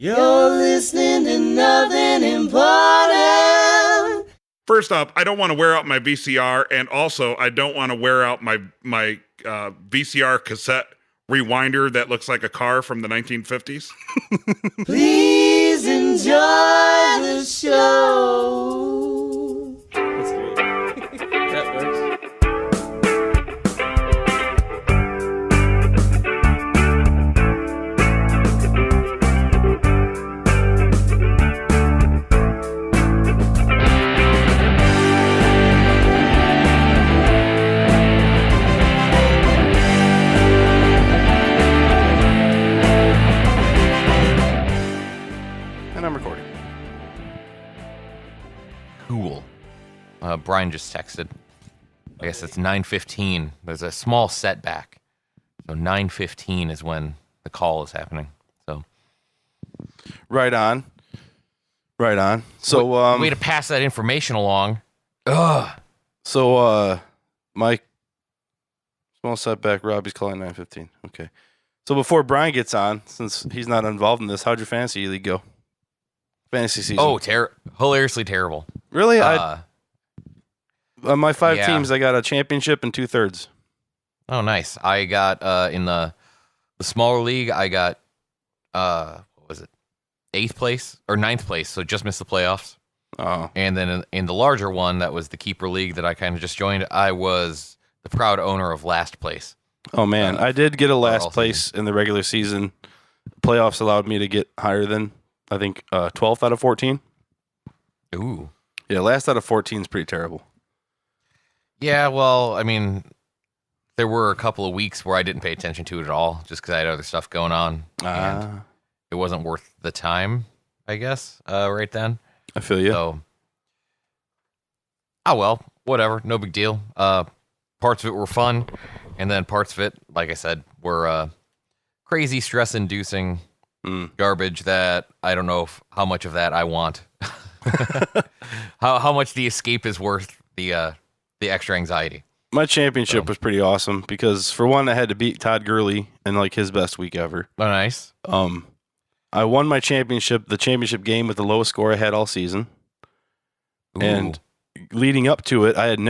You're listening to nothing important. First off, I don't want to wear out my VCR, and also I don't want to wear out my VCR cassette rewinder that looks like a car from the 1950s. Please enjoy the show. That's great. That works. And I'm recording. Cool. Brian just texted. I guess it's 9:15. There's a small setback. So 9:15 is when the call is happening. So Right on. Right on. So way to pass that information along. Ugh. So Mike, small setback. Robbie's calling 9:15. Okay. So before Brian gets on, since he's not involved in this, how'd your fantasy league go? Fantasy season. Oh, hilariously terrible. Really? On my 5 yeah. teams, I got a championship and 2/3. Oh, nice. I got in the smaller league. I got what was it? 8th place or 9th place. So just missed the playoffs. Oh. And then in the larger one, that was the keeper league that I kind of just joined. I was the proud owner of last place. Oh man, I did get a last all place in the regular season. Playoffs allowed me to get higher than I think 12th out of 14. Ooh. Yeah, last out of 14 is pretty terrible. Yeah, well, I mean, there were a couple of weeks where I didn't pay attention to it at all, just because I had other stuff going on, and it wasn't worth the time, I guess, right then. I feel you. So, oh well, whatever, no big deal. Parts of it were fun, and then parts of it, like I said, were crazy, stress-inducing garbage that I don't know how much of that I want. how much the escape is worth the extra anxiety. My championship was pretty awesome because for one, I had to beat Todd Gurley in like his best week ever. Oh, nice. I won my championship, the championship game with the lowest score I had all season. Ooh. And leading up to it, I had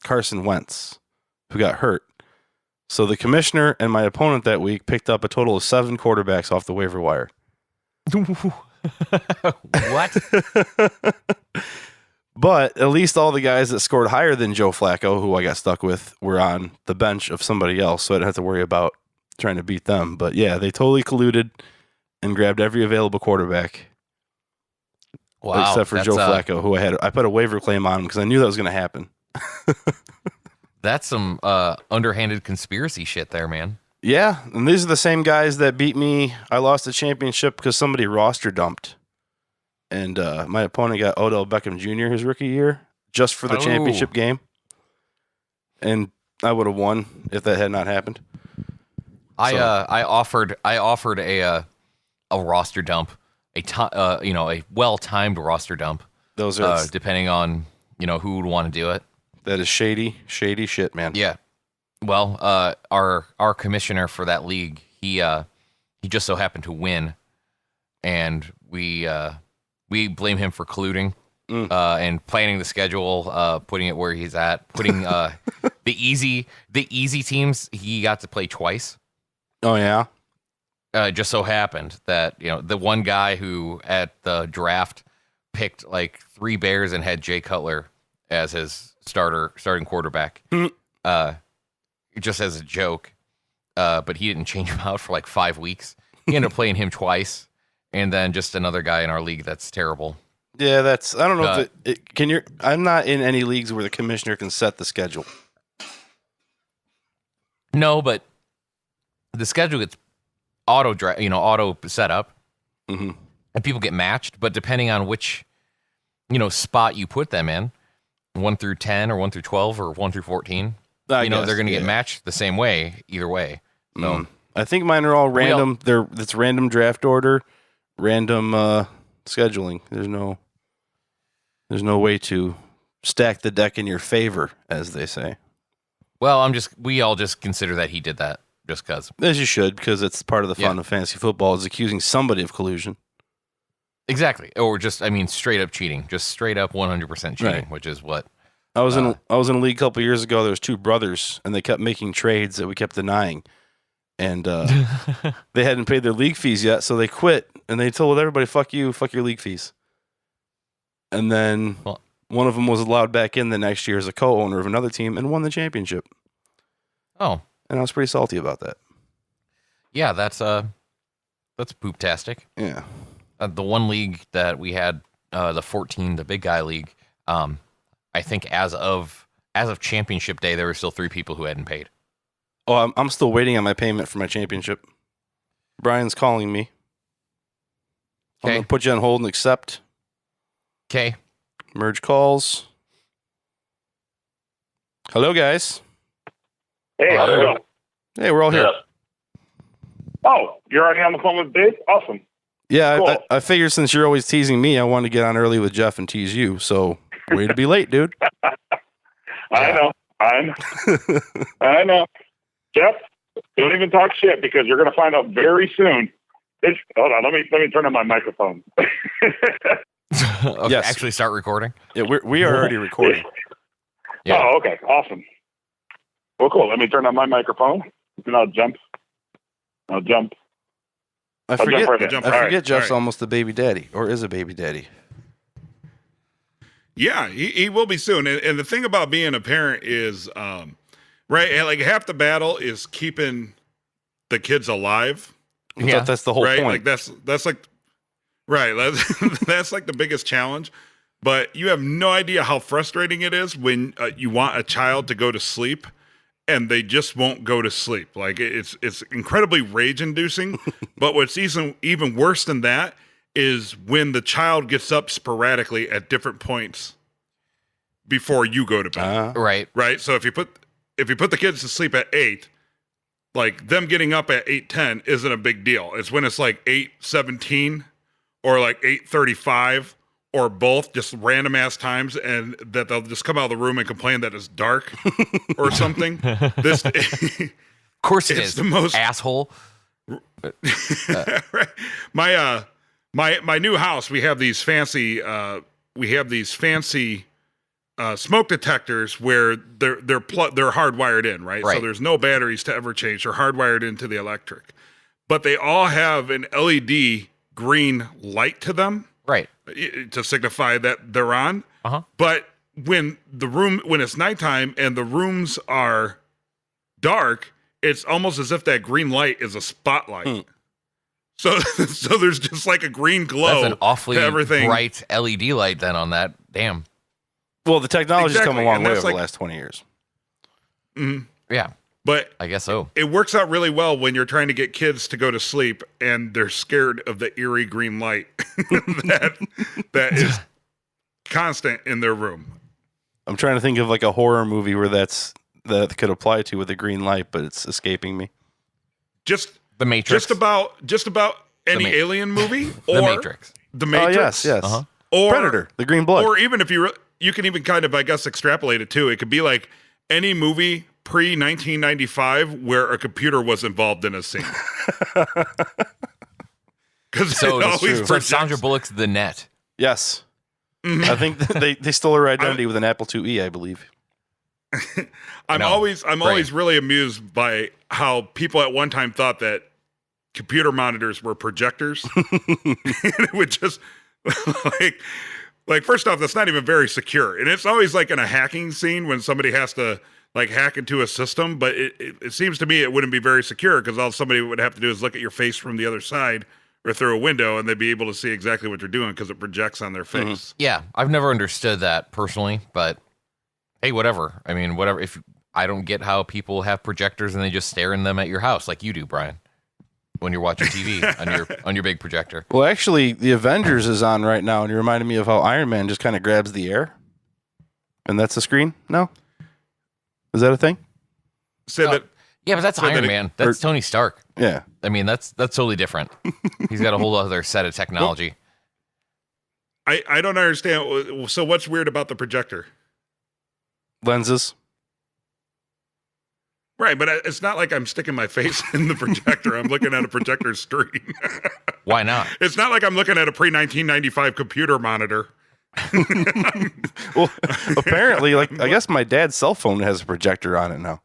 Carson Wentz, who got hurt. So the commissioner and my opponent that week picked up a total of 7 quarterbacks off the waiver wire. What? But at least all the guys that scored higher than Joe Flacco, who I got stuck with, were on the bench of somebody else, so I didn't have to worry about trying to beat them. But yeah, they totally colluded and grabbed every available quarterback. Wow. Except for Joe Flacco, who I put a waiver claim on him because I knew that was going to happen. That's some underhanded conspiracy shit there, man. Yeah, and these are the same guys that beat me. I lost the championship because somebody roster dumped. And my opponent got Odell Beckham Jr. his rookie year just for the championship game. And I would have won if that had not happened. I offered a roster dump, a well-timed roster dump. Those are depending on, who would want to do it. That is shady shit, man. Yeah. Well, our commissioner for that league, he just so happened to win, and we blame him for colluding and planning the schedule, putting it where he's at, putting the easy teams he got to play twice. Oh yeah. Just so happened that the one guy who at the draft picked like 3 Bears and had Jay Cutler as his starting quarterback. Just as a joke, but he didn't change him out for like 5 weeks. He ended up playing him twice, and then just another guy in our league that's terrible. Yeah, I don't know if I'm not in any leagues where the commissioner can set the schedule. No, but the schedule gets auto set up, and people get matched. But depending on which spot you put them in, 1 through 10 or 1 through 12 or 1 through 14. They're going to get matched the same way either way. So I think mine are all random. It's random draft order, random scheduling. There's no way to stack the deck in your favor, as they say. Well, we all just consider that he did that. just because. As you should, because it's part of the fun of fantasy football is accusing somebody of collusion. Exactly. Or just, I mean, straight up cheating. Just straight up 100% cheating, Right. which is what. I was in a league a couple years ago. There was two brothers, and they kept making trades that we kept denying. And they hadn't paid their league fees yet, so they quit. And they told everybody, fuck you, fuck your league fees. And then one of them was allowed back in the next year as a co-owner of another team and won the championship. Oh. And I was pretty salty about that. Yeah, that's poop-tastic. Yeah. The one league that we had, the 14, the big guy league, I think as of championship day, there were still 3 people who hadn't paid. Oh, I'm still waiting on my payment for my championship. Brian's calling me. I'm going to put you on hold and accept. Okay. Merge calls. Hello, guys. Hey, how's it going? Hey, we're all here. Oh, you're already on the phone with Dave? Awesome. Yeah, Cool. I figured since you're always teasing me, I wanted to get on early with Jeff and tease you. So, way to be late, dude. I know. Jeff, don't even talk shit because you're going to find out very soon. Hold on, let me turn on my microphone. Okay, Yes. Actually start recording? Yeah, we are already recording. Yeah. Oh, okay, awesome. Well, cool. Let me turn on my microphone, and I'll jump. I jump forget, right in. Jump I right. forget Jeff's All right. almost a baby daddy, or is a baby daddy. Yeah, he will be soon. And the thing about being a parent is, right, like half the battle is keeping the kids alive. I thought that's the whole right? point. Like that's like, right. That's like the biggest challenge. But you have no idea how frustrating it is when you want a child to go to sleep and they just won't go to sleep. Like it's incredibly rage inducing. But what's even worse than that is when the child gets up sporadically at different points before you go to bed. Right. Right. So if you put the kids to sleep at 8, like them getting up at 8:10 isn't a big deal. It's when it's like 8:17 or like 8:35 or both, just random ass times, and that they'll just come out of the room and complain that it's dark or something. This, Of course it It's is. the most- asshole. right. My new house, we have these fancy smoke detectors where they're hardwired in, right? So Right. there's no batteries to ever change. They're hardwired into the electric, but they all have an LED green light to them Right. to signify that they're on. Uh-huh. But when it's nighttime and the rooms are dark, it's almost as if that green light is a spotlight. So there's just like a green glow. That's an awfully to everything. bright LED light then on that. Damn. Well, the technology's come a Exactly, long and way that's over like- the last 20 years. Yeah, But I guess so. it works out really well when you're trying to get kids to go to sleep and they're scared of the eerie green light that is constant in their room. I'm trying to think of like a horror movie where that could apply to with a green light, but it's escaping me. Just The Matrix. just about any Ma- alien movie or The Matrix. The Oh, Matrix. yes. Uh-huh. Or Predator, the green blood. Or even if you can even kind of, I guess, extrapolate it too. It could be like any movie pre-1995 where a computer was involved in a scene. Because So it always true. for projects- Sandra Bullock's The Net. Yes. Mhm. I think they stole her identity with an Apple IIe, I believe. I'm No, always right. really amused by how people at one time thought that computer monitors were projectors. And it would just like first off, that's not even very secure. And it's always like in a hacking scene when somebody has to like hack into a system, but it seems to me it wouldn't be very secure because all somebody would have to do is look at your face from the other side or through a window and they'd be able to see exactly what you're doing because it projects on their face. Yeah, I've never understood that personally, but hey, whatever. I mean, whatever. If I don't get how people have projectors and they just stare in them at your house like you do, Brian, when you're watching TV on your big projector. Well, actually, the Avengers is on right now, and you reminded me of how Iron Man just kind of grabs the air. And that's the screen? No? Is that a thing? Say No. that Yeah, but that's So Iron that it- Man. That's Tony Stark. Yeah. I mean, that's totally different. He's got a whole other set of technology. I don't understand. So what's weird about the projector? Lenses. Right, but it's not like I'm sticking my face in the projector. I'm looking at a projector screen. Why not? It's not like I'm looking at a pre-1995 computer monitor. Well, apparently, like I guess my dad's cell phone has a projector on it now.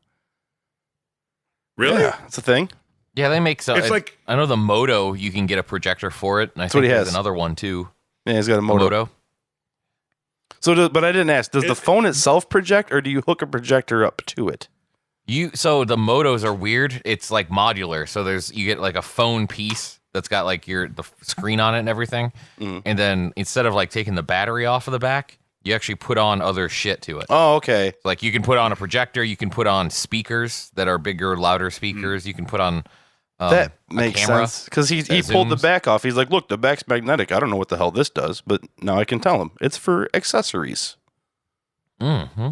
Really? Yeah, it's a thing. Yeah, they make so. It's like I know the Moto, you can get a projector for it, and I what think he there's has. another one too. Yeah, he's got a The motor. Moto. So, but I didn't ask. Does the phone itself project, or do you hook a projector up to it? So the Motos are weird. It's like modular. So you get like a phone piece that's got like the screen on it and everything. And then instead of like taking the battery off of the back, you actually put on other shit to it. Oh, okay. Like you can put on a projector, you can put on speakers that are bigger, louder speakers. You can put on That a makes camera sense because he that pulled the zooms. back off. He's like, "Look, the back's magnetic. I don't know what the hell this does, but now I can tell him it's for accessories." Yeah.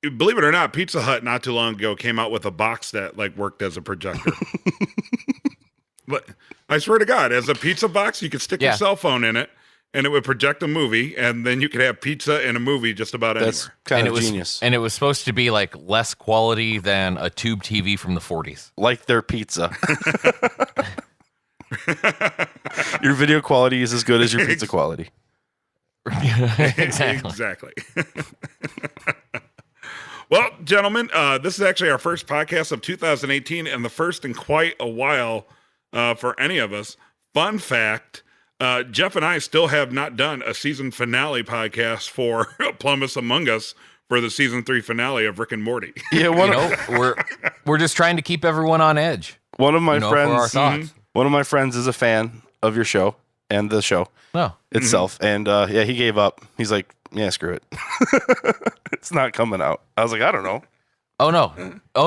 Believe it or not, Pizza Hut not too long ago came out with a box that like worked as a projector. But I swear to God, as a pizza box, you could stick your cell phone in it, and it would project a movie, and then you could have pizza and a movie just about That's anywhere. kind And of it was genius. And it was supposed to be like less quality than a tube TV from the 40s. Like their pizza. Your video quality is as good as your pizza quality. Exactly. Well, gentlemen, this is actually our first podcast of 2018 and the first in quite a while for any of us. Fun fact, Jeff and I still have not done a season finale podcast for Plumbus Among Us for the season 3 finale of Rick and Morty. Yeah, We're just trying to keep everyone on edge. one of my For our friends. thoughts. One of my friends is a fan of your show and the show No. itself, and he gave up. He's like, "Yeah, screw it. It's not coming out." I was like, "I don't know. Oh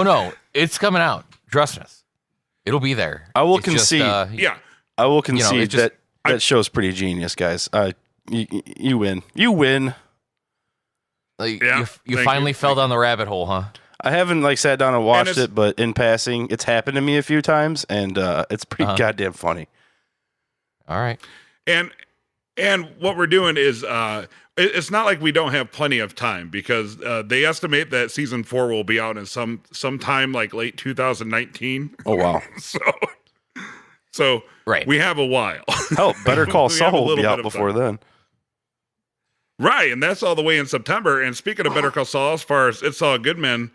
no. It's coming out. Trust us. It'll be there. I will It's just, concede. Yeah. I will concede it's just- that show's pretty genius, guys. You win. You win." Like, Yeah, you thank finally you. fell down the rabbit hole, huh? I haven't like sat down and watched it's- it, but in passing, it's happened to me a few times, and it's pretty goddamn funny. All right. And what we're doing is it's not like we don't have plenty of time because they estimate that season 4 will be out in sometime like late 2019. Oh wow! So Right. we have a while. Hell, Better Call We have Saul a will little be out bit of before time. then. Right, and that's all the way in September. And speaking of Better Call Saul, as far as It's All Good Men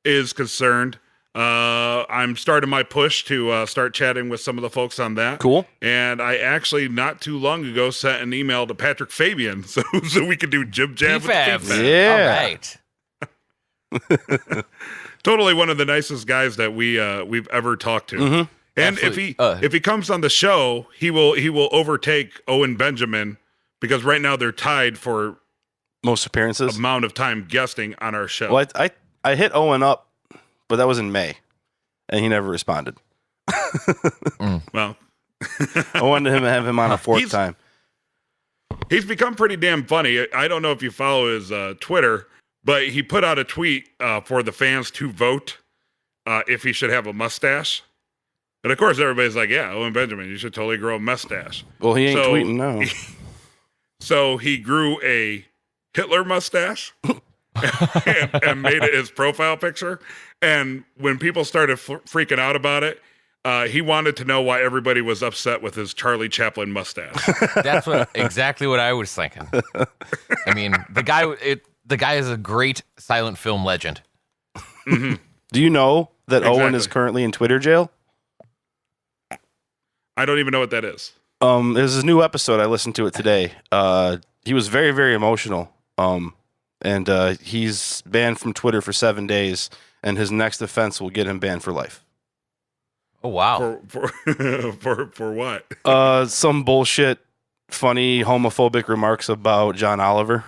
is concerned, I'm starting my push to start chatting with some of the folks on that. Cool. And I actually not too long ago sent an email to Patrick Fabian so we could do Jib Jab with PFAB. PFAB. Yeah. All right. Totally one of the nicest guys that we've ever talked to. Mm-hmm. And Absolutely. if he comes on the show, he will overtake Owen Benjamin because right now they're tied for Most appearances. amount of time guesting on our show. Well, I hit Owen up, but that was in May, and he never responded. Well, I wanted him to have him on a fourth He's- time. he's become pretty damn funny. I don't know if you follow his Twitter, but he put out a tweet for the fans to vote if he should have a mustache. And of course, everybody's like, "Yeah, Owen Benjamin, you should totally grow a mustache." Well, he ain't So- tweeting now. So he grew a Hitler mustache and made it his profile picture. And when people started freaking out about it, he wanted to know why everybody was upset with his Charlie Chaplin mustache. That's exactly what I was thinking. I mean, the guy is a great silent film legend. Do you know that Owen is Exactly. currently in Twitter jail? I don't even know what that is. There's his new episode. I listened to it today. He was very, very emotional. And he's banned from Twitter for 7 days, and his next offense will get him banned for life. Oh wow. For what? Some bullshit, funny, homophobic remarks about John Oliver.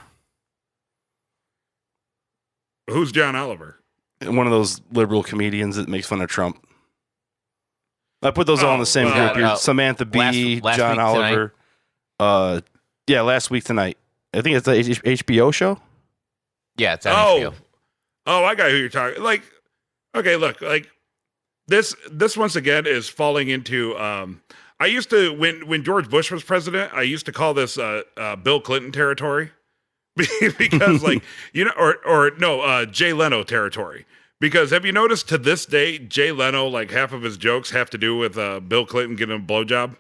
Who's John Oliver? One of those liberal comedians that makes fun of Trump. I put those all in the same well, group. You're Samantha Bee, last John week Oliver. Yeah, last week tonight. I think it's the HBO show. Yeah, it's on Oh, HBO. I got who you're talking. Like, okay, look, like this once again is falling into. I used to when George Bush was president, I used to call this Bill Clinton territory, because like, or no, Jay Leno territory. Because have you noticed to this day, Jay Leno, like half of his jokes have to do with Bill Clinton getting a blowjob?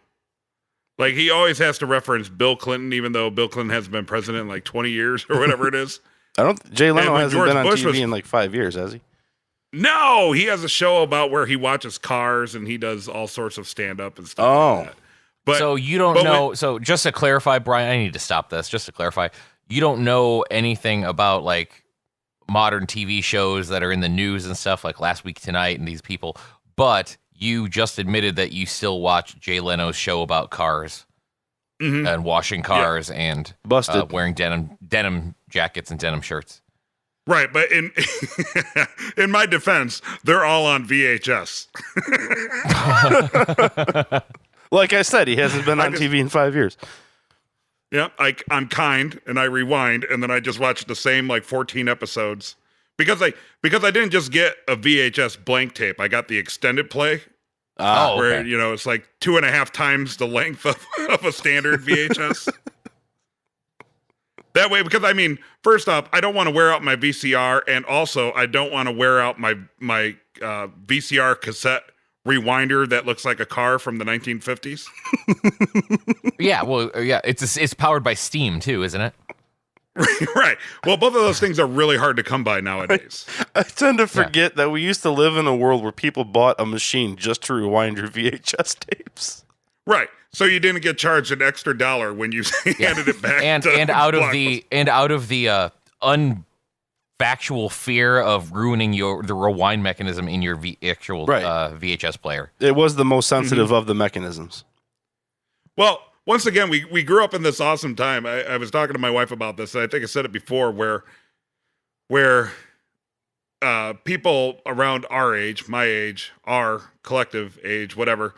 Like he always has to reference Bill Clinton, even though Bill Clinton hasn't been president in like 20 years or whatever it is. Jay Leno hasn't George been on Bush TV in like 5 years, has he? No, he has a show about where he watches cars and he does all sorts of stand-up and stuff like that. But, so you don't know. So just to clarify, Brian, I need to stop this. Just to clarify, you don't know anything about like modern TV shows that are in the news and stuff like Last Week Tonight and these people, but you just admitted that you still watch Jay Leno's show about cars and washing cars and Busted. wearing denim jackets and denim shirts. Right, but in in my defense, they're all on VHS. Like I said, he hasn't been on TV in 5 years. Yeah, I'm kind and I rewind and then I just watch the same like 14 episodes because I didn't just get a VHS blank tape. I got the extended play where it's like 2.5 times the length of a standard VHS. That way, because I mean, first off, I don't want to wear out my VCR, and also I don't want to wear out my VCR cassette rewinder that looks like a car from the 1950s. Yeah, well, yeah, it's powered by Steam too, isn't it? Right. Well, both of those things are really hard to come by nowadays. I tend to forget that we used to live in a world where people bought a machine just to rewind your VHS tapes. Right. So you didn't get charged an extra $1 when you handed it back. And out of the unfactual fear of ruining the rewind mechanism in your actual VHS player. It was the most sensitive of the mechanisms. Well, once again, we grew up in this awesome time. I was talking to my wife about this, and I think I said it before, where people around our age, my age, our collective age, whatever,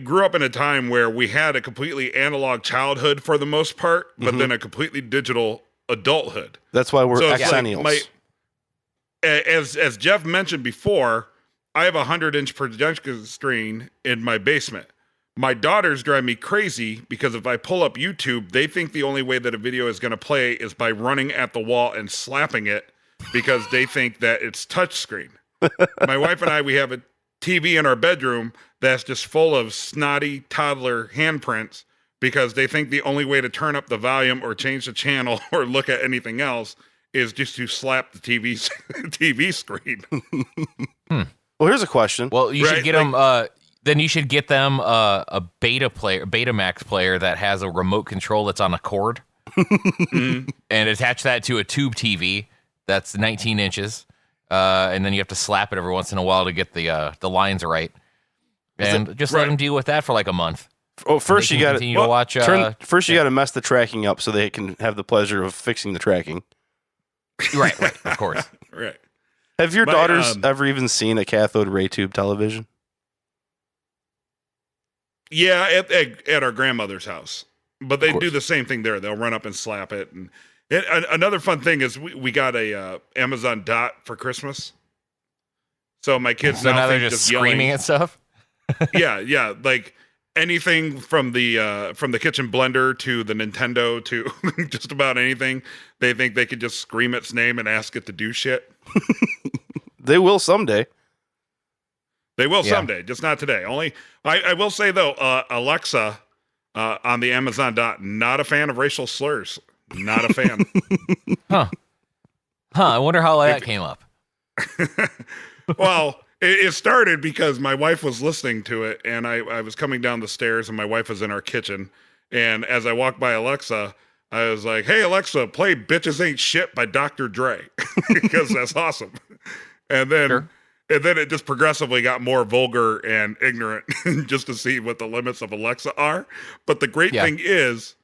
grew up in a time where we had a completely analog childhood for the most part, but then a completely digital adulthood. That's why we're So exennials. As Jeff mentioned before, I have a 100-inch projection screen in my basement. My daughters drive me crazy because if I pull up YouTube, they think the only way that a video is going to play is by running at the wall and slapping it because they think that it's touchscreen. My wife and I, we have a TV in our bedroom that's just full of snotty toddler handprints because they think the only way to turn up the volume or change the channel or look at anything else is just to slap the TV screen. Well, here's a question. Well, you should get them. Then you should get them a Betamax player that has a remote control that's on a cord, and attach that to a tube TV that's 19 inches, and then you have to slap it every once in a while to get the lines right, and just let them deal with that for like a month. Oh, first you got to watch. First, you got to mess the tracking up so they can have the pleasure of fixing the tracking. Right, of course. Right. Have your daughters ever even seen a cathode ray tube television? Yeah, at our grandmother's house, but they do the same thing there. They'll run up and slap it. And another fun thing is we got a Amazon Dot for Christmas. So my kids now they're think just screaming at stuff. yeah, like anything from the kitchen blender to the Nintendo to just about anything. They think they could just scream its name and ask it to do shit. They will someday. They will someday, just not today. Only I will say though, Alexa on the Amazon Dot, not a fan of racial slurs. Not a fan. Huh. I wonder how that came up. Well, it started because my wife was listening to it, and I was coming down the stairs, and my wife was in our kitchen. And as I walked by Alexa, I was like, "Hey Alexa, play Bitches Ain't Shit by Dr. Dre," because that's awesome. And then. Sure. And then it just progressively got more vulgar and ignorant just to see what the limits of Alexa are. But the great thing is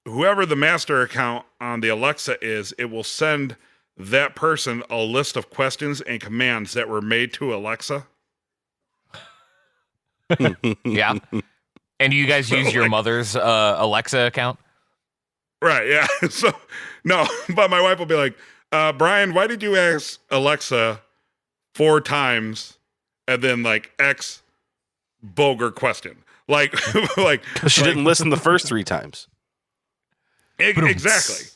whoever the master account on the Alexa is, it will send that person a list of questions and commands that were made to Alexa. Yeah. And do you guys use your mother's Alexa account? Right, yeah. So, no, but my wife will be like, Brian, why did you ask Alexa 4 times and then like X vulgar question? Like, she didn't listen the first 3 times. Exactly.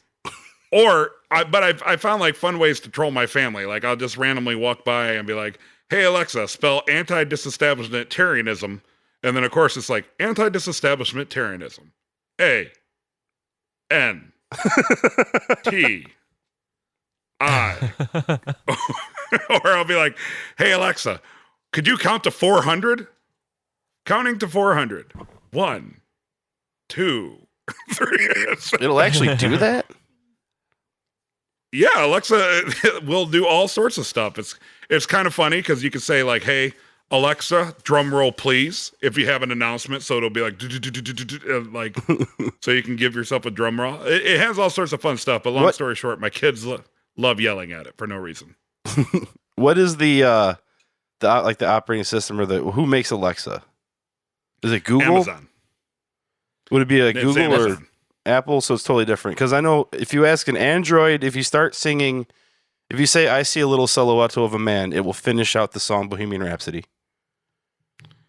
Or, I found like fun ways to troll my family. Like I'll just randomly walk by and be like, "Hey Alexa, spell anti-disestablishmentarianism," and then of course it's like anti-disestablishmentarianism, A-N-T-I. Or I'll be like, "Hey Alexa, could you count to 400? Counting to 400. 1, 2, 3." It'll actually do that? Yeah, Alexa will do all sorts of stuff. It's kind of funny because you can say like, "Hey Alexa, drum roll please," if you have an announcement. So it'll be like, like, so you can give yourself a drum roll. It has all sorts of fun stuff. But long story short, my kids love yelling at it for no reason. What is the operating system or who makes Alexa? Is it Google? Amazon. Would it be a It's Google Amazon. or Apple? So it's totally different. Because I know if you ask an Android, if you start singing, if you say "I see a little silhouette of a man," it will finish out the song Bohemian Rhapsody.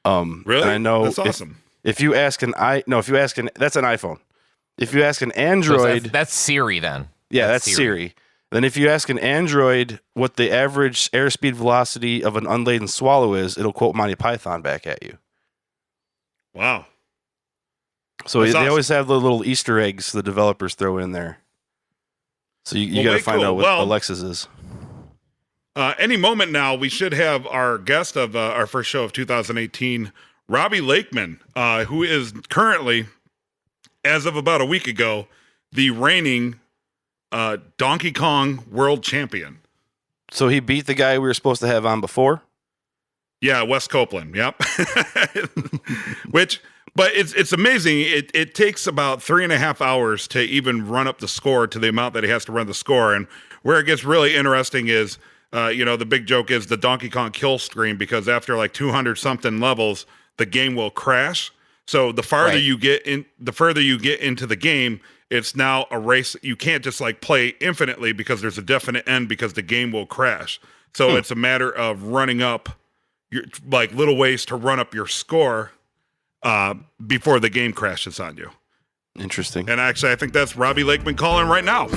Really? And I know That's awesome. If you ask that's an iPhone. If you ask an Android, So that's Siri then. yeah, that's Siri. Then if you ask an Android what the average airspeed velocity of an unladen swallow is, it'll quote Monty Python back at you. Wow. So That's they awesome. always have the little Easter eggs the developers throw in there. So you got to way find cool. out what Well, Alexa's is. Any moment now, we should have our guest of our first show of 2018, Robbie Lakeman, who is currently, as of about a week ago, the reigning Donkey Kong world champion. So he beat the guy we were supposed to have on before? Yeah, Wes Copeland. Yep. But it's amazing. It takes about 3.5 hours to even run up the score to the amount that he has to run the score. And where it gets really interesting is, the big joke is the Donkey Kong kill screen, because after like 200 something levels, the game will crash. So the farther you get into the game, it's now a race. You can't just like play infinitely because there's a definite end, because the game will crash. So it's a matter of running up your like little ways to run up your score before the game crashes on you. Interesting. And actually, I think that's Robbie Lakeman calling right now.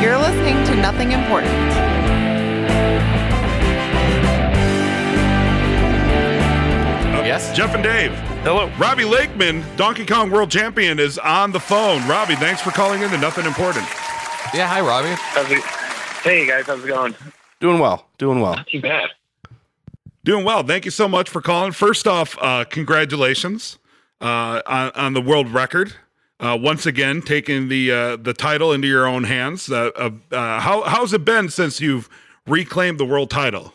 You're listening to Nothing Important. Yes? Jeff and Dave. Hello. Robbie Lakeman, Donkey Kong world champion, is on the phone. Robbie, thanks for calling in to Nothing Important. Yeah, hi, Robbie. Hey guys, how's it going? Doing well. Not too bad. Doing well. Thank you so much for calling. First off, congratulations on the world record. Once again, taking the title into your own hands. How's it been since you've reclaimed the world title?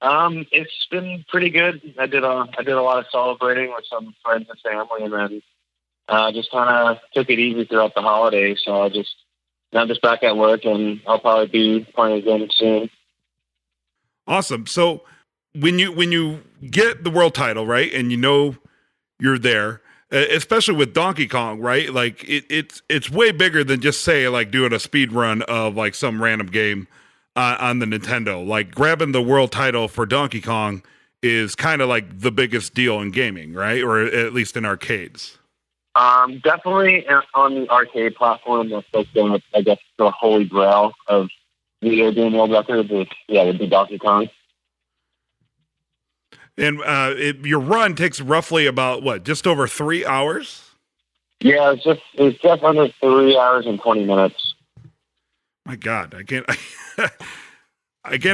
It's been pretty good. I did a lot of celebrating with some friends and family, and then just kind of took it easy throughout the holidays. So now I'm just back at work, and I'll probably be playing again soon. Awesome. So when you get the world title, right, and you know you're there, especially with Donkey Kong, right? Like it's way bigger than just say like doing a speed run of like some random game on the Nintendo. Like grabbing the world title for Donkey Kong is kind of like the biggest deal in gaming, right? Or at least in arcades. Definitely on the arcade platform. That's like I guess the holy grail of video game world records. Would be Donkey Kong. And your run takes roughly about just over 3 hours? Yeah, it's just under 3 hours and 20 minutes. My God, I can't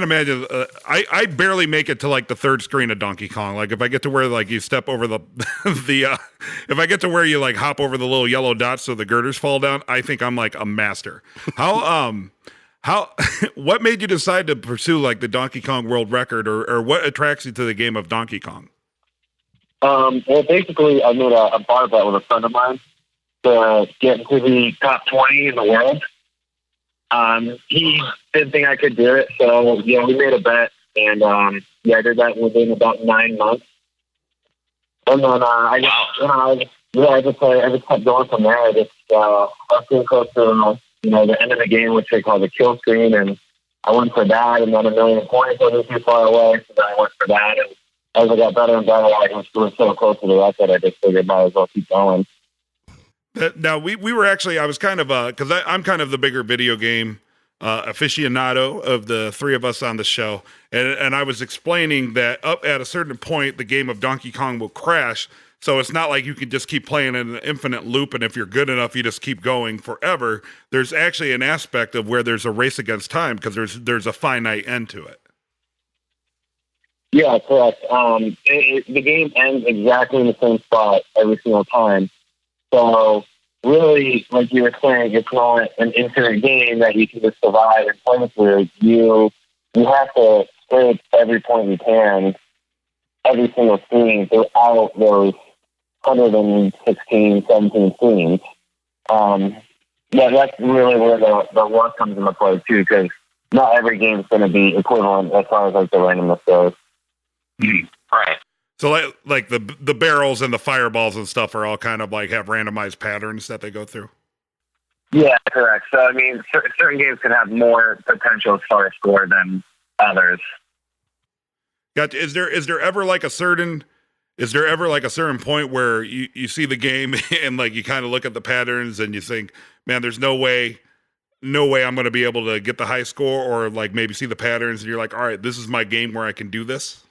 imagine. I barely make it to like the third screen of Donkey Kong. Like if I get to where like you step over the if I get to where you like hop over the little yellow dots so the girders fall down, I think I'm like a master. What made you decide to pursue like the Donkey Kong world record, or what attracts you to the game of Donkey Kong? Well, basically, I made a bar bet with a friend of mine to get into the top 20 in the world. He didn't think I could do it, so we made a bet, and I did that within about 9 months. And then I just kept going from there. I just got getting close to the end of the game, which they call the kill screen, and I went for that, and then 1,000,000 points wasn't too far away, so then I went for that, and as I got better and better, I was so close to the record, I just figured might as well keep going. Now we were actually, I was kind of because I'm kind of the bigger video game aficionado of the three of us on the show, and I was explaining that up at a certain point the game of Donkey Kong will crash, so it's not like you can just keep playing in an infinite loop, and if you're good enough you just keep going forever. There's actually an aspect of where there's a race against time because there's a finite end to it. Yeah, correct. The game ends exactly in the same spot every single time. So really, like you were saying, it's not an infinite game that you can just survive and play through. You have to scrape every point you can, every single scene throughout those 116, 17 scenes. Yeah, that's really where the luck comes into play too, because not every game is going to be equivalent as far as like the randomness goes. Right. So like the barrels and the fireballs and stuff are all kind of like have randomized patterns that they go through. Yeah, correct. So I mean, certain games can have more potential as far as score than others. Gotcha. Is there ever like a certain point where you see the game and like you kind of look at the patterns and you think, man, there's no way I'm going to be able to get the high score, or like maybe see the patterns and you're like, all right, this is my game where I can do this?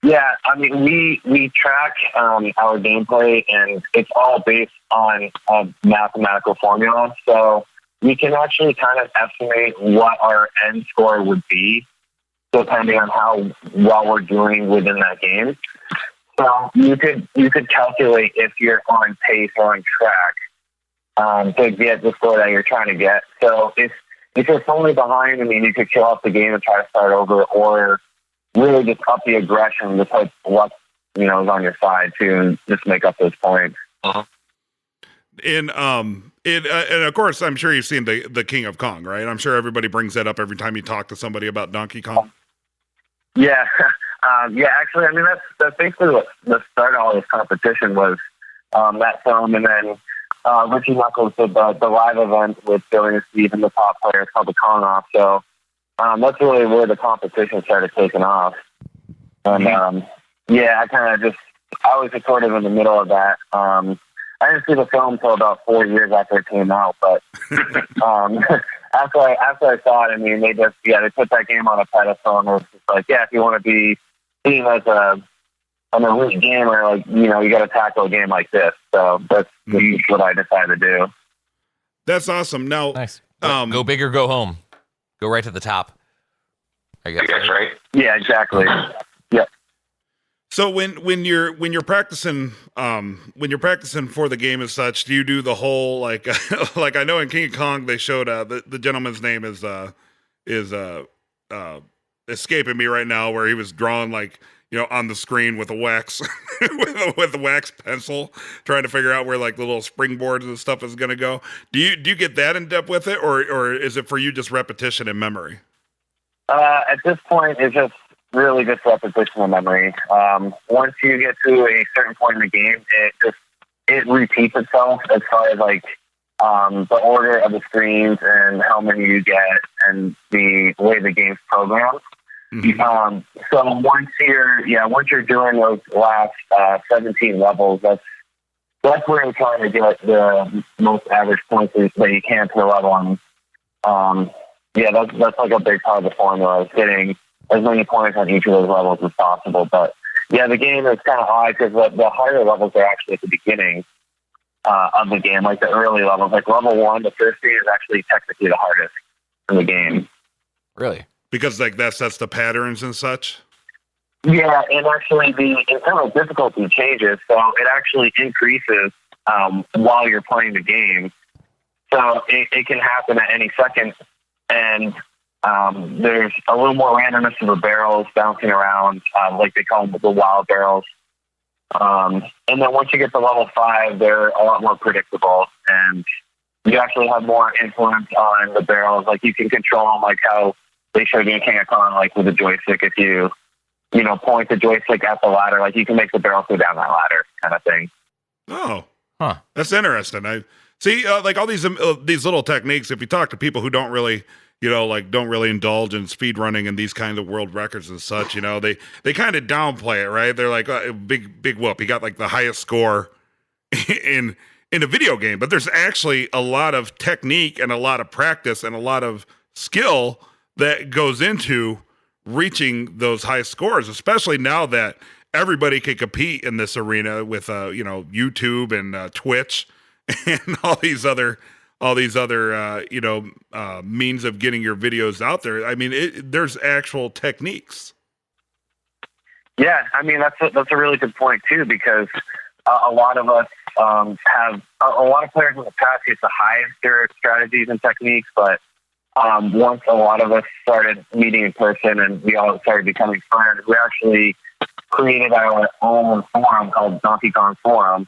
Yeah, I mean, we track our gameplay, and it's all based on a mathematical formula. So we can actually kind of estimate what our end score would be, depending on how well we're doing within that game. So you could calculate if you're on pace or on track to get the score that you're trying to get. So if you're falling behind, I mean, you could kill off the game and try to start over, or really just up the aggression, just like what is on your side too, and just make up those points. Uh-huh. And of course, I'm sure you've seen the King of Kong, right? I'm sure everybody brings that up every time you talk to somebody about Donkey Kong. Yeah, Actually, I mean that's basically what the start of all this competition was. That film, and then Richie Knuckles did the live event with Billy and Steve and the top players called the Kong Off. So. That's really where the competition started taking off. And, I was just sort of in the middle of that. I didn't see the film until about 4 years after it came out, but, after I saw it, I mean, they put that game on a pedestal, and it was just like, yeah, if you want to be seen as an elite gamer, like, you got to tackle a game like this. So that's what I decided to do. That's awesome. Now, nice. Go big or go home. Go right to the top, I guess, right? Yeah, exactly. Yep. So when you're practicing for the game as such, do you do the whole like like I know in King of Kong they showed the gentleman's name is escaping me right now, where he was drawing like on the screen with a wax with a wax pencil, trying to figure out where like the little springboards and stuff is going to go. Do you get that in depth with it, or is it for you just repetition and memory? At this point, it's just really just repetition and memory. Once you get to a certain point in the game, it repeats itself as far as like the order of the screens and how many you get and the way the game's programmed. Mm-hmm. So once you're doing those last 17 levels, that's where you're trying to get the most average points that you can per level. And that's like a big part of the formula, is getting as many points on each of those levels as possible. But yeah, the game is kind of hard because the higher levels are actually at the beginning of the game, like the early levels. Like level 1, the first scene is actually technically the hardest in the game. Really? Because like that sets the patterns and such? Yeah, and actually the internal difficulty changes, so it actually increases while you're playing the game. So it can happen at any second, and there's a little more randomness of the barrels bouncing around, like they call them the wild barrels. And then once you get to level 5, they're a lot more predictable, and you actually have more influence on the barrels. Like you can control them, like how they showed you in King of Kong, like with a joystick. If you point the joystick at the ladder, like you can make the barrel go down that ladder, kind of thing. Oh, that's interesting. I see, like all these little techniques. If you talk to people who don't really, like don't really indulge in speed running and these kinds of world records and such. They kind of downplay it, right? They're like, big whoop. He got like the highest score in a video game, but there's actually a lot of technique and a lot of practice and a lot of skill that goes into reaching those high scores, especially now that everybody can compete in this arena with YouTube and Twitch and all these other means of getting your videos out there. I mean, there's actual techniques. Yeah, I mean that's a really good point too, because a lot of us have a lot of players in the past used to hide their strategies and techniques, but once a lot of us started meeting in person and we all started becoming friends, we actually created our own forum called Donkey Kong Forum.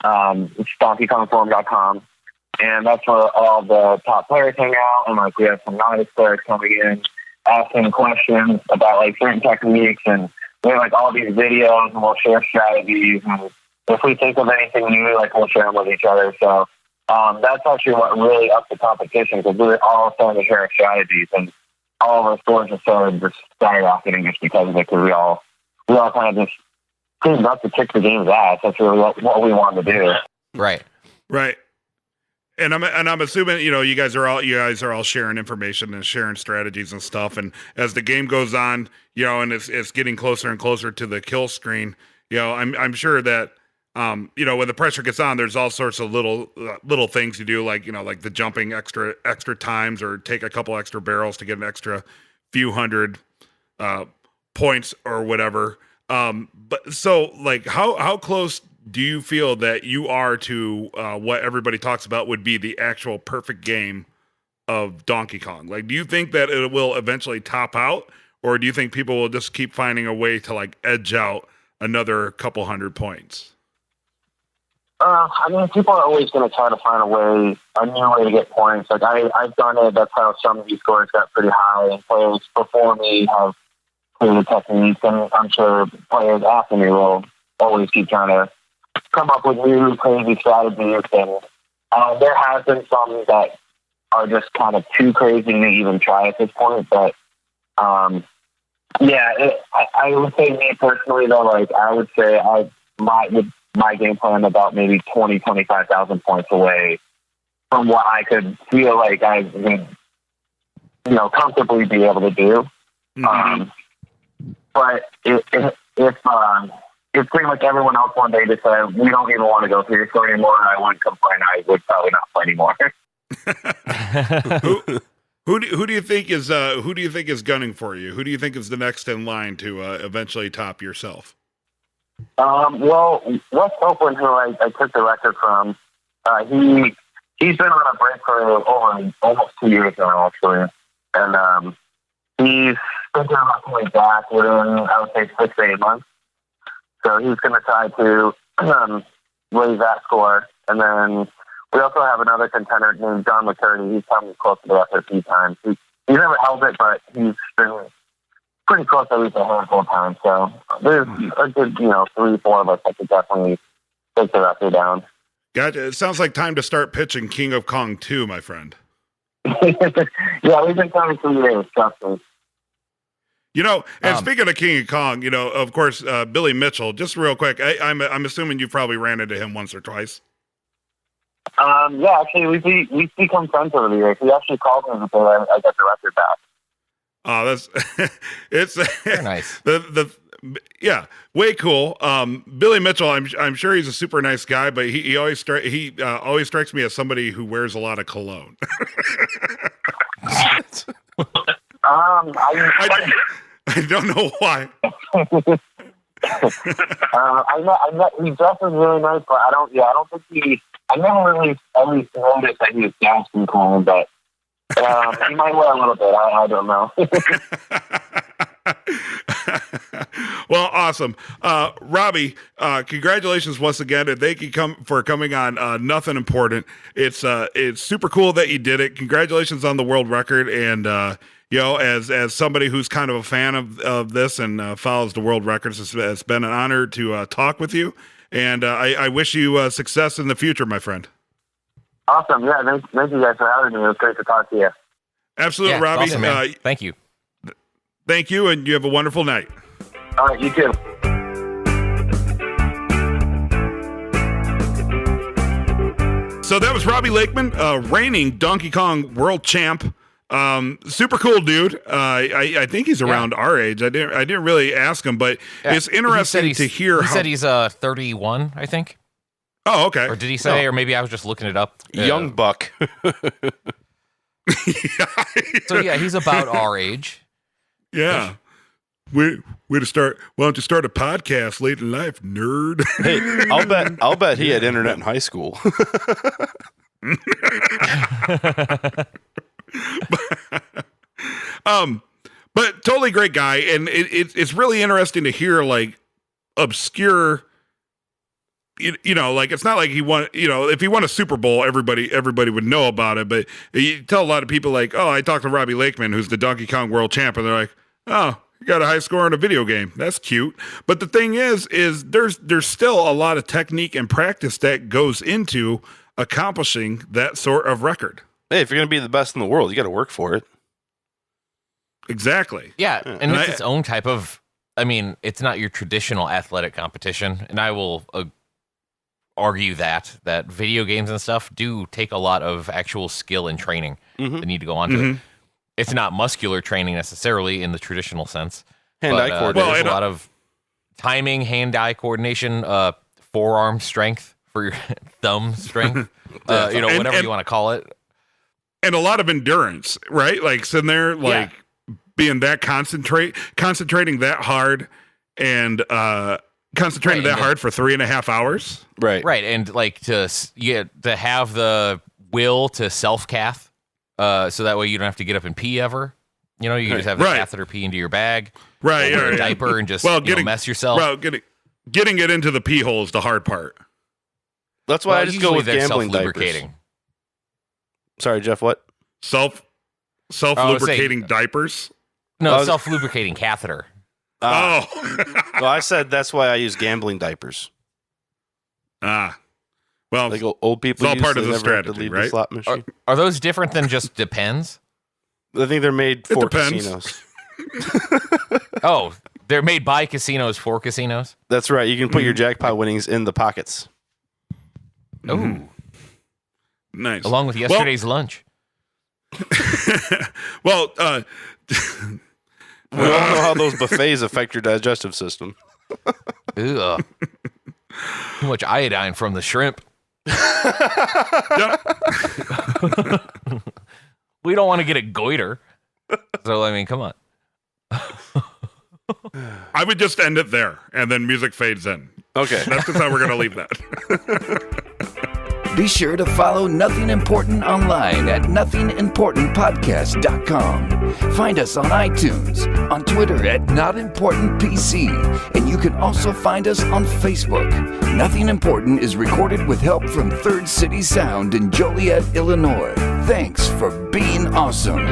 It's DonkeyKongForum.com, and that's where all the top players hang out. And like we have some novice players coming in, asking questions about like certain techniques, and we have like all these videos, and we'll share strategies. And if we think of anything new, like we'll share them with each other. So that's actually what really upped the competition, because we were all starting to share our strategies, and all of our scores just started just skyrocketing just because of it. Because we all kind of just pretty much to kick the game's ass. That's really what we wanted to do. Right. And I'm assuming you guys are all sharing information and sharing strategies and stuff. And as the game goes on, and it's getting closer and closer to the kill screen, I'm sure that when the pressure gets on, there's all sorts of little things you do, like the jumping extra times, or take a couple extra barrels to get an extra few hundred points or whatever. But so like how close do you feel that you are to what everybody talks about would be the actual perfect game of Donkey Kong? Like, do you think that it will eventually top out, or do you think people will just keep finding a way to like edge out another couple hundred points? I mean, people are always going to try to find a new way to get points. Like I've done it. That's how some of these scores got pretty high, and players before me have created techniques, and I'm sure players after me will always keep trying to come up with new crazy strategies. And there has been some that are just kind of too crazy to even try at this point. But I would say, me personally though, like I would say my game plan about maybe 25,000 points away from what I could feel like I would comfortably be able to do. Mm-hmm. But if pretty much everyone else one day decided we don't even want to go through your story anymore, and I wouldn't complain, I would probably not play anymore. Who do you think is gunning for you? Who do you think is the next in line to eventually top yourself? Well, Wes Copeland, who I took the record from, he's been on a break for over almost 2 years now, actually, and he's thinking about coming back within, I would say, 6 to 8 months. So he's going to try to raise that score. And then we also have another contender named John McCurdy. He's come close to the record a few times. He's never held it, but he's been pretty close at least a handful of times. So there's a good, 3-4 of us that could definitely take the record down. Gotcha. It sounds like time to start pitching King of Kong 2, my friend. Yeah, we've been coming 3 years, trust me. And speaking of King of Kong, of course, Billy Mitchell, just real quick, I'm assuming you probably ran into him once or twice. Yeah, actually, we've become friends over the years. He actually called me before I got the record back. Oh, that's it's very nice. Way cool. Billy Mitchell, I'm sure he's a super nice guy, but he always strikes me as somebody who wears a lot of cologne. I don't know why. He dresses really nice, but I don't think I never really at least noticed that he was dancing cool, but he might wear a little bit. I don't know. Well, awesome. Robbie, congratulations once again, and thank you for coming on Nothing Important. It's super cool that you did it. Congratulations on the world record, and as somebody who's kind of a fan of this and follows the world records, it's been an honor to talk with you, and I wish you success in the future, my friend. Awesome. Yeah, thank you guys for having me. It was great to talk to you. Absolutely, Yeah, Robbie. awesome, man. Thank you. Thank you, and you have a wonderful night. All right, you too. So that was Robbie Lakeman, reigning Donkey Kong world champ. Super cool dude. I think he's around our age. I didn't really ask him, but it's interesting to hear. He said he's 31, I think. Oh, okay. Or did he say? Or maybe I was just looking it up. Young buck. So yeah, he's about our age. Yeah. Way to start. Why don't you start a podcast late in life, nerd? Hey, I'll bet he had internet in high school. But totally great guy, and it's really interesting to hear like obscure. You know, like it's not like he won. You know, if he won a Super Bowl, everybody would know about it. But you tell a lot of people like, "Oh, I talked to Robbie Lakeman, who's the Donkey Kong world champ," and they're like, "Oh, you got a high score in a video game. That's cute." But the thing is there's still a lot of technique and practice that goes into accomplishing that sort of record. Hey, if you're gonna be the best in the world, you got to work for it. Exactly. Yeah, and it's its own type of. I mean, it's not your traditional athletic competition, and I will argue that video games and stuff do take a lot of actual skill and training that need to go onto it. It's not muscular training necessarily in the traditional sense. Hand-eye coordination. There's a lot of timing, hand-eye coordination, forearm strength for your thumb strength, whatever you want to call it. And a lot of endurance, right? Like sitting there, like being that concentrating that hard and concentrating that hard for 3.5 hours. Right. And like to have the will to self-cath, so that way you don't have to get up and pee ever. You know, you can just have the catheter pee into your bag, right? Or a diaper and just mess yourself. Well, getting it into the pee hole is the hard part. That's why I just go with gambling self-lubricating. diapers. Sorry, Jeff. What? Self-lubricating diapers. No, self-lubricating catheter. Well, I said that's why I use gambling diapers. Well, like old people. It's all use, part of they the never have to strategy, leave right? The slot machine. Are those different than just depends? I think they're made for depends. casinos. Oh, they're made by casinos for casinos? That's right. You can put your jackpot winnings in the pockets. Oh, nice. Along with yesterday's lunch. Well, we all know how those buffets affect your digestive system. Ugh. Too much iodine from the shrimp. We don't want to get a goiter. So, I mean, come on. I would just end it there, and then music fades in. Okay. That's just how we're going to leave that. Be sure to follow Nothing Important online at nothingimportantpodcast.com. Find us on iTunes, on Twitter at NotImportantPC, and you can also find us on Facebook. Nothing Important is recorded with help from Third City Sound in Joliet, Illinois. Thanks for being awesome.